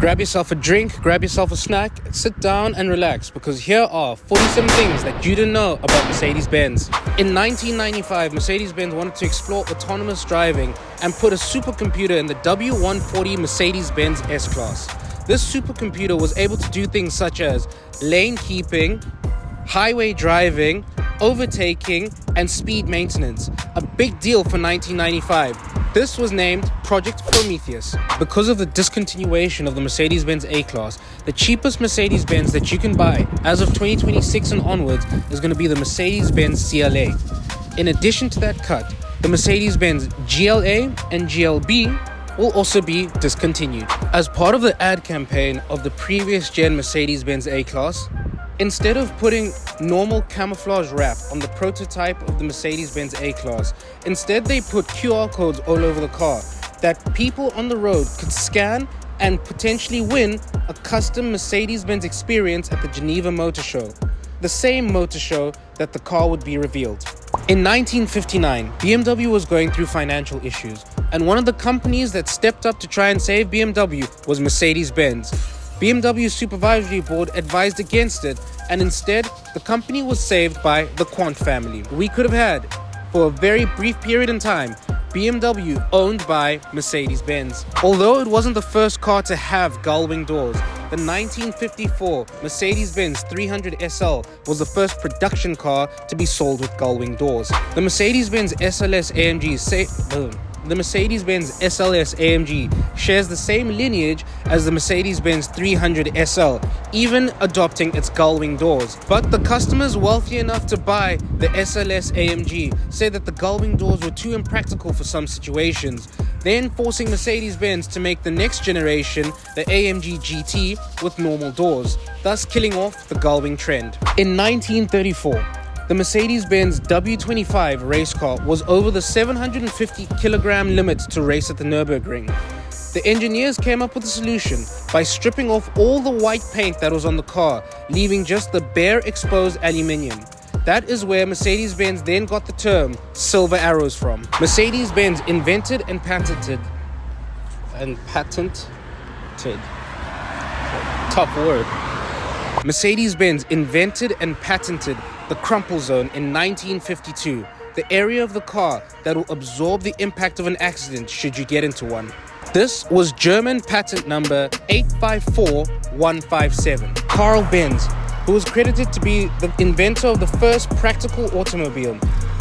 Grab yourself a drink, grab yourself a snack, sit down and relax, because here are 47 things that you didn't know about Mercedes Benz. In 1995, Mercedes Benz wanted to explore autonomous driving and put a supercomputer in the W140 Mercedes Benz S-Class. This supercomputer was able to do things such as lane keeping, highway driving, overtaking, and speed maintenance. A big deal for 1995. This was named Project Prometheus. Because of the discontinuation of the Mercedes Benz A-Class, the cheapest Mercedes Benz that you can buy as of 2026 and onwards is going to be the Mercedes Benz CLA. In addition to that cut, the Mercedes Benz GLA and GLB will also be discontinued. As part of the ad campaign of the previous gen Mercedes Benz A-Class, instead of putting normal camouflage wrap on the prototype of the Mercedes Benz A-Class, instead they put QR codes all over the car that people on the road could scan and potentially win a custom Mercedes Benz experience at the Geneva Motor Show, the same motor show that the car would be revealed. In 1959, BMW was going through financial issues, and one of the companies that stepped up to try and save BMW was Mercedes Benz. BMW's supervisory board advised against it, and instead, the company was saved by the Quant family. We could have had, for a very brief period in time, BMW owned by Mercedes Benz. Although it wasn't the first car to have gull-wing doors, the 1954 Mercedes Benz 300 SL was the first production car to be sold with gull-wing doors. The Mercedes Benz SLS AMG shares the same lineage as the Mercedes-Benz 300 SL, even adopting its gull-wing doors. But the customers wealthy enough to buy the SLS AMG said that the gull-wing doors were too impractical for some situations, then forcing Mercedes-Benz to make the next generation, the AMG GT, with normal doors, thus killing off the gull-wing trend. In 1934, the Mercedes-Benz W25 race car was over the 750 kilogram limit to race at the Nürburgring. The engineers came up with a solution by stripping off all the white paint that was on the car, leaving just the bare exposed aluminium. That is where Mercedes-Benz then got the term silver arrows from. Mercedes-Benz invented and patented. Tough word. Mercedes-Benz invented and patented the crumple zone in 1952, the area of the car that will absorb the impact of an accident should you get into one. This was German patent number 854157. Carl Benz, who was credited to be the inventor of the first practical automobile,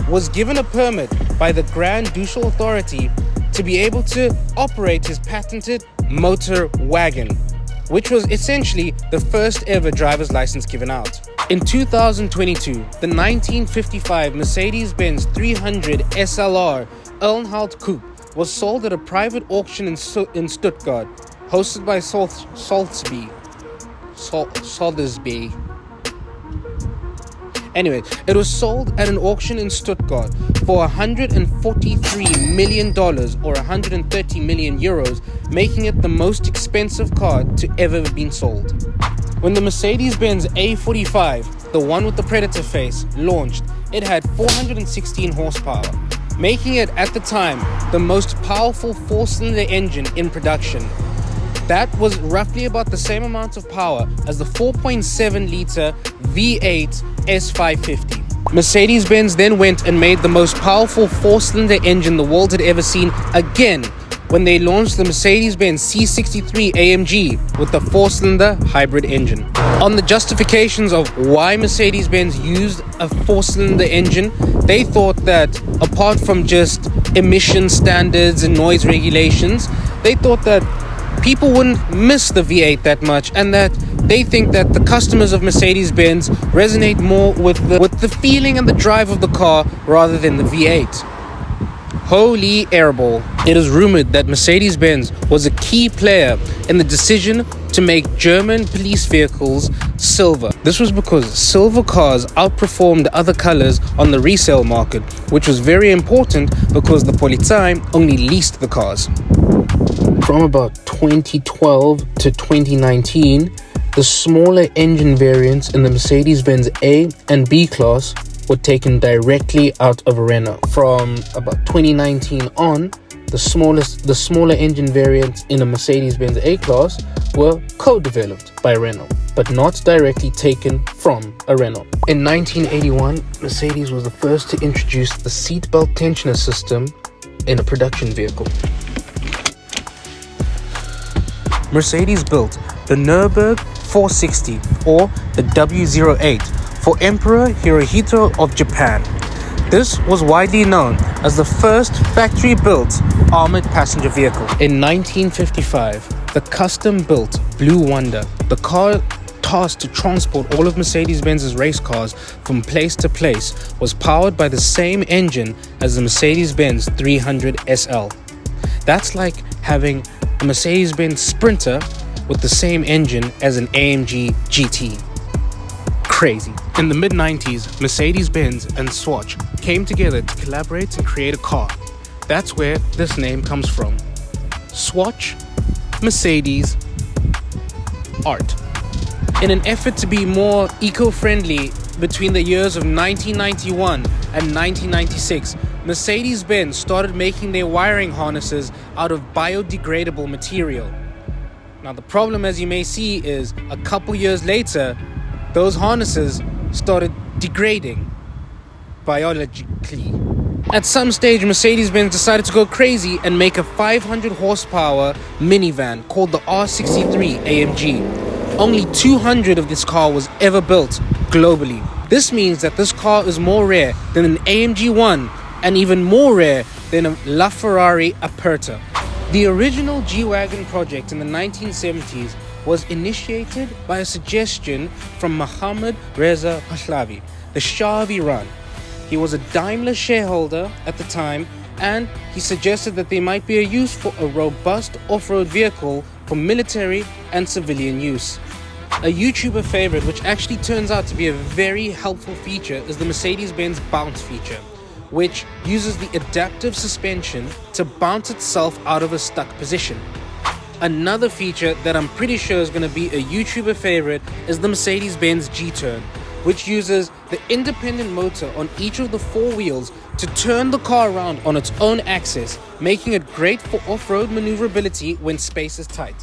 was given a permit by the Grand Ducal Authority to be able to operate his patented motor wagon, which was essentially the first ever driver's license given out. In 2022, the 1955 Mercedes-Benz 300 SLR Earnhardt Coupe was sold at a private auction in Stuttgart, hosted by Sotheby's. Anyway, it was sold at an auction in Stuttgart for $143 million or 130 million euros, making it the most expensive car to ever have been sold. When the Mercedes-Benz A45, the one with the Predator face, launched, it had 416 horsepower, making it at the time the most powerful four-cylinder engine in production. That was roughly about the same amount of power as the 4.7-litre V8 S550. Mercedes-Benz then went and made the most powerful four-cylinder engine the world had ever seen again when they launched the Mercedes-Benz C63 AMG with the four-cylinder hybrid engine. On the justifications of why Mercedes-Benz used a four-cylinder engine, they thought that apart from just emission standards and noise regulations, they thought that people wouldn't miss the V8 that much, and that they think that the customers of Mercedes-Benz resonate more with the feeling and the drive of the car rather than the V8. Holy airball. It is rumored that Mercedes-Benz was a key player in the decision to make German police vehicles silver. This was because silver cars outperformed other colors on the resale market, which was very important because the Polizei only leased the cars. From about 2012 to 2019, the smaller engine variants in the Mercedes-Benz A and B class were taken directly out of Renault. From about 2019 on, the smaller engine variants in a Mercedes-Benz A-Class were co-developed by Renault, but not directly taken from a Renault. In 1981, Mercedes was the first to introduce the seatbelt tensioner system in a production vehicle. Mercedes built the Nürburgring 460 or the W08 for Emperor Hirohito of Japan. This was widely known as the first factory-built armored passenger vehicle. In 1955, the custom-built Blue Wonder, the car tasked to transport all of Mercedes-Benz's race cars from place to place, was powered by the same engine as the Mercedes-Benz 300 SL. That's like having a Mercedes-Benz Sprinter with the same engine as an AMG GT. Crazy. In the mid-90s, Mercedes-Benz and Swatch came together to collaborate and create a car. That's where this name comes from. Swatch, Mercedes, art. In an effort to be more eco-friendly, between the years of 1991 and 1996, Mercedes-Benz started making their wiring harnesses out of biodegradable material. Now the problem, as you may see, is a couple years later, those harnesses started degrading biologically. At some stage, Mercedes-Benz decided to go crazy and make a 500 horsepower minivan called the R63 AMG. Only 200 of this car was ever built globally. This means that this car is more rare than an AMG 1 and even more rare than a LaFerrari Aperta. The original G-Wagon project in the 1970s was initiated by a suggestion from Mohammad Reza Pahlavi, the Shah of Iran. He was a Daimler shareholder at the time, and he suggested that there might be a use for a robust off-road vehicle for military and civilian use. A YouTuber favorite, which actually turns out to be a very helpful feature, is the Mercedes-Benz bounce feature, which uses the adaptive suspension to bounce itself out of a stuck position. Another feature that I'm pretty sure is going to be a YouTuber favorite is the Mercedes-Benz G-Turn, which uses the independent motor on each of the four wheels to turn the car around on its own axis, making it great for off-road maneuverability when space is tight.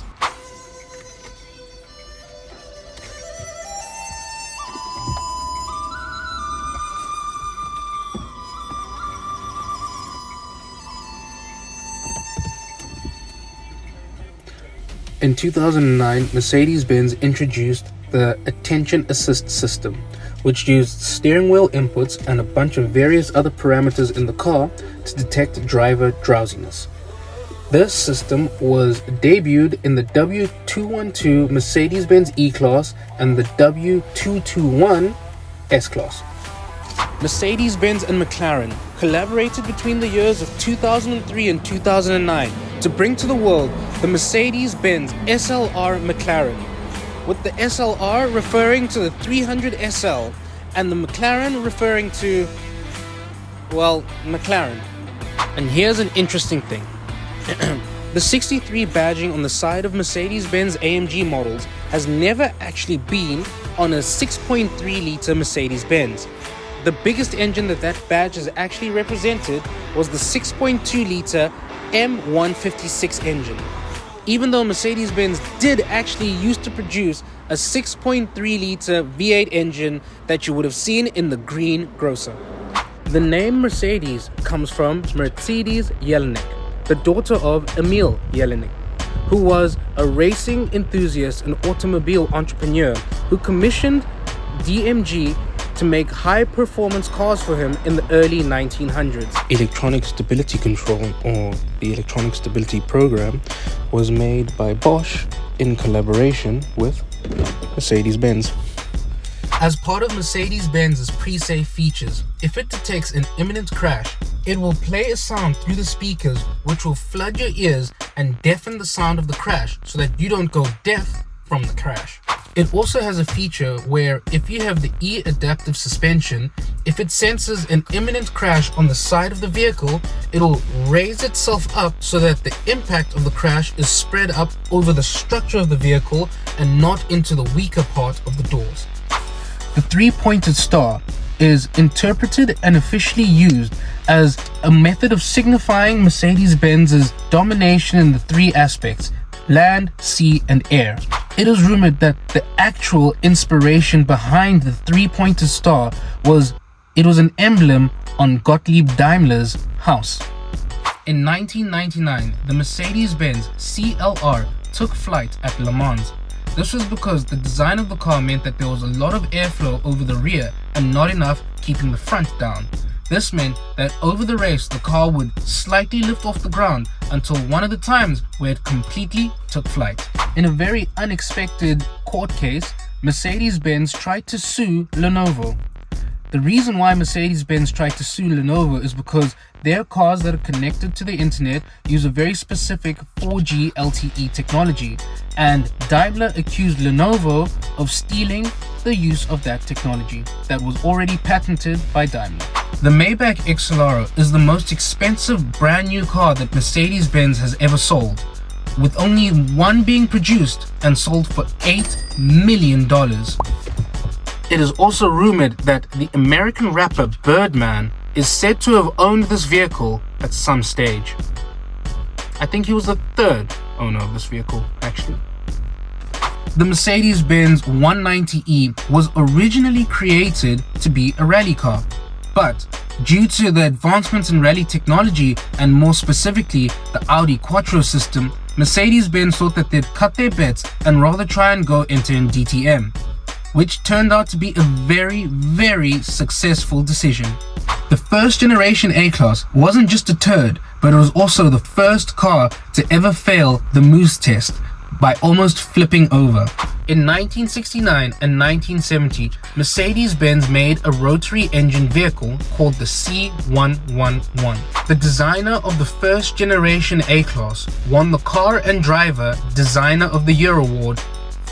In 2009, Mercedes-Benz introduced the Attention Assist system, which used steering wheel inputs and a bunch of various other parameters in the car to detect driver drowsiness. This system was debuted in the W212 Mercedes-Benz E-Class and the W221 S-Class. Mercedes-Benz and McLaren collaborated between the years of 2003 and 2009 to bring to the world the Mercedes-Benz SLR McLaren, with the SLR referring to the 300 SL and the McLaren referring to, well, McLaren. And here's an interesting thing. The 63 badging on the side of Mercedes-Benz AMG models has never actually been on a 6.3-litre Mercedes-Benz. The biggest engine that badge has actually represented was the 6.2-litre M156 engine. Even though Mercedes-Benz did actually used to produce a 6.3-litre V8 engine that you would have seen in the green grocer. The name Mercedes comes from Mercedes Jelinek, the daughter of Emil Jelinek, who was a racing enthusiast and automobile entrepreneur who commissioned DMG to make high-performance cars for him in the early 1900s. Electronic Stability Control, or the Electronic Stability Program, was made by Bosch in collaboration with Mercedes-Benz. As part of Mercedes-Benz's pre-safe features, if it detects an imminent crash, it will play a sound through the speakers which will flood your ears and deafen the sound of the crash so that you don't go deaf from the crash. It also has a feature where if you have the E-adaptive suspension, if it senses an imminent crash on the side of the vehicle, it'll raise itself up so that the impact of the crash is spread up over the structure of the vehicle and not into the weaker part of the doors. The three-pointed star is interpreted and officially used as a method of signifying Mercedes-Benz's domination in the three aspects: land, sea, and air. It is rumored that the actual inspiration behind the three-pointed star was an emblem on Gottlieb Daimler's house. In 1999, the Mercedes Benz CLR took flight at Le Mans. This was because the design of the car meant that there was a lot of airflow over the rear and not enough keeping the front down. This meant that over the race, the car would slightly lift off the ground until one of the times where it completely took flight. In a very unexpected court case, Mercedes-Benz tried to sue Lenovo. The reason why Mercedes-Benz tried to sue Lenovo is because their cars that are connected to the internet use a very specific 4G LTE technology, and Daimler accused Lenovo of stealing the use of that technology that was already patented by Daimler. The Maybach XLR is the most expensive brand new car that Mercedes-Benz has ever sold, with only one being produced and sold for $8 million. It is also rumored that the American rapper Birdman is said to have owned this vehicle at some stage. I think he was the third owner of this vehicle, actually. The Mercedes-Benz 190e was originally created to be a rally car, but due to the advancements in rally technology and more specifically the Audi Quattro system, Mercedes-Benz thought that they'd cut their bets and rather try and go into an DTM, which turned out to be a very, very successful decision. The first generation A-Class wasn't just a turd, but it was also the first car to ever fail the Moose test by almost flipping over. In 1969 and 1970, Mercedes-Benz made a rotary engine vehicle called the C111. The designer of the first generation A-Class won the Car and Driver Designer of the Year award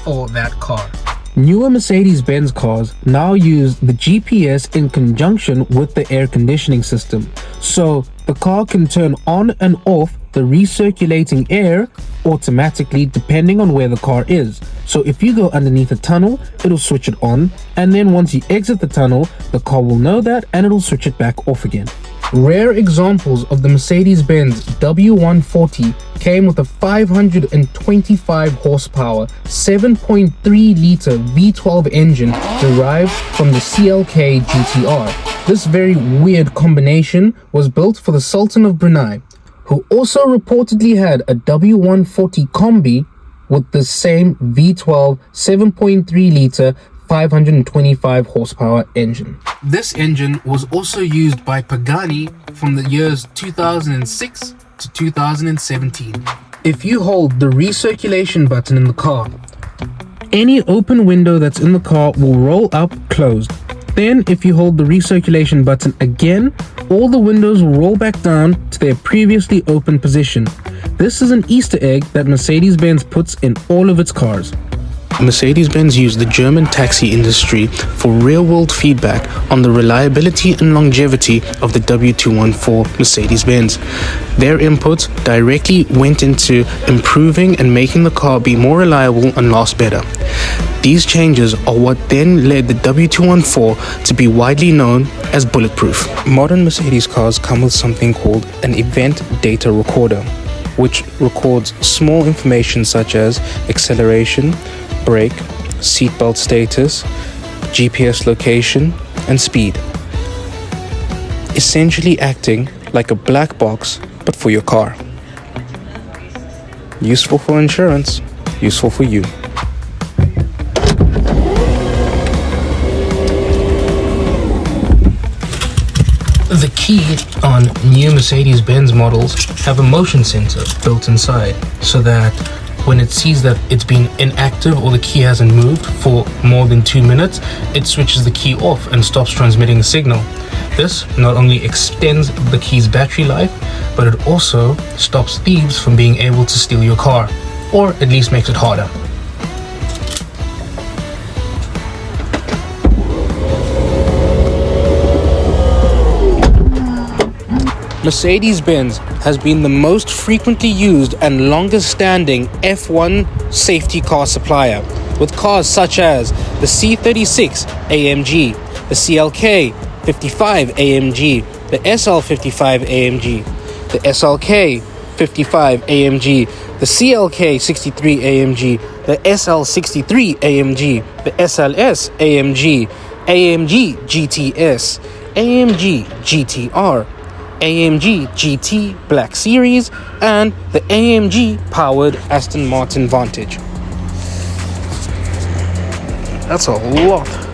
for that car. Newer Mercedes-Benz cars now use the GPS in conjunction with the air conditioning system, so the car can turn on and off the recirculating air automatically depending on where the car is. So if you go underneath a tunnel, it'll switch it on, and then once you exit the tunnel, the car will know that and it'll switch it back off again. Rare examples of the Mercedes-Benz W140 came with a 525 horsepower, 7.3-liter V12 engine derived from the CLK GTR. This very weird combination was built for the Sultan of Brunei, who also reportedly had a W140 Combi with the same V12 7.3-liter 525 horsepower engine. This engine was also used by Pagani from the years 2006 to 2017. If you hold the recirculation button in the car, any open window that's in the car will roll up closed. Then if you hold the recirculation button again, all the windows will roll back down to their previously open position. This is an Easter egg that Mercedes-Benz puts in all of its cars. Mercedes-Benz used the German taxi industry for real-world feedback on the reliability and longevity of the W214 Mercedes-Benz. Their input directly went into improving and making the car be more reliable and last better. These changes are what then led the W214 to be widely known as bulletproof. Modern Mercedes cars come with something called an event data recorder, which records small information such as acceleration, brake, seatbelt status, GPS location, and speed. Essentially acting like a black box, but for your car. Useful for insurance, useful for you. The key on new Mercedes-Benz models have a motion sensor built inside, so that when it sees that it's been inactive or the key hasn't moved for more than 2 minutes, it switches the key off and stops transmitting the signal. This not only extends the key's battery life, but it also stops thieves from being able to steal your car, or at least makes it harder. Mercedes-Benz has been the most frequently used and longest standing F1 safety car supplier, with cars such as the C36 AMG, the CLK 55 AMG, the SL55 AMG, the SLK 55 AMG, the CLK 63 AMG, the SL63 AMG, the SLS AMG, AMG GTS, AMG GTR, AMG GT Black Series, and the AMG powered Aston Martin Vantage. That's a lot.